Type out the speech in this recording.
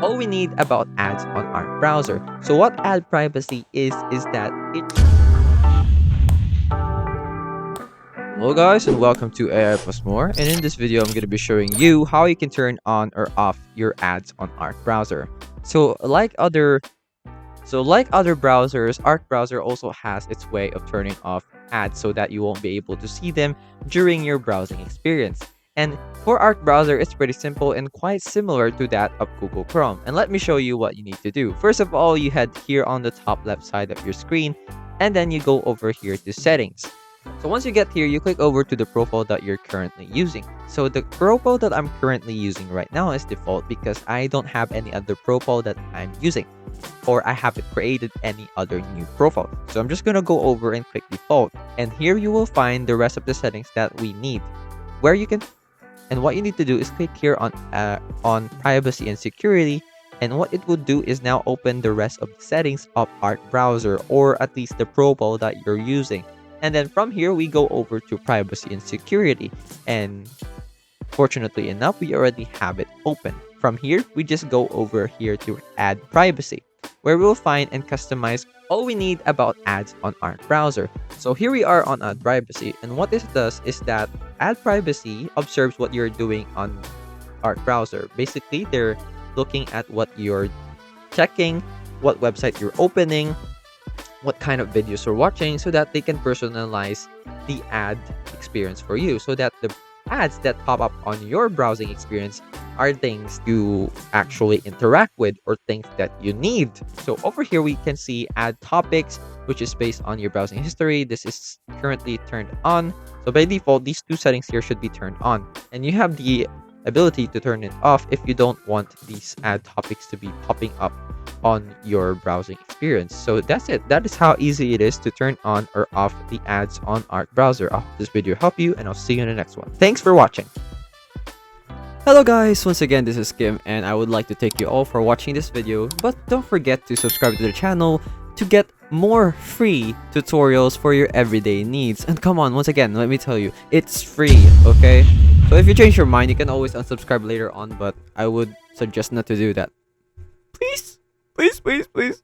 all we need about ads on our browser. So what ad privacy is that it... Hello guys and welcome to AI Plus More, and in this video I'm going to be showing you how you can turn on or off your ads on Arc browser. So like other browsers, Arc browser also has its way of turning off ads so that you won't be able to see them during your browsing experience. And for Arc browser, it's pretty simple and quite similar to that of Google Chrome. And let me show you what you need to do. First of all, you head here on the top left side of your screen, and then you go over here to settings. So once you get here, you click over to the profile that you're currently using. So the profile that I'm currently using right now is default because I don't have any other profile that I'm using, or I haven't created any other new profile. So I'm just gonna go over and click default, and here you will find the rest of the settings that we need, where you can, and what you need to do is click here on privacy and security, and what it would do is now open the rest of the settings of Arc browser, or at least the profile that you're using. And then from here, we go over to privacy and security. And fortunately enough, we already have it open. From here, we just go over here to add privacy, where we'll find and customize all we need about ads on our browser. So here we are on add privacy. And what this does is that add privacy observes what you're doing on our browser. Basically, they're looking at what you're checking, what website you're opening, what kind of videos you're watching, so that they can personalize the ad experience for you, so that the ads that pop up on your browsing experience are things you actually interact with or things that you need. So over here we can see add topics, which is based on your browsing history. This is currently turned on. So by default, these two settings here should be turned on, and you have the ability to turn it off if you don't want these ad topics to be popping up on your browsing experience. So that's it. That is how easy it is to turn on or off the ads on Arc browser. I hope this video helped you, and I'll see you in the next one. Thanks for watching. Hello guys, once again this is Kim, and I would like to thank you all for watching this video, but don't forget to subscribe to the channel to get more free tutorials for your everyday needs. And come on, once again, let me tell you, it's free, okay? So if you change your mind, you can always unsubscribe later on, but I would suggest not to do that. Please, please, please, please.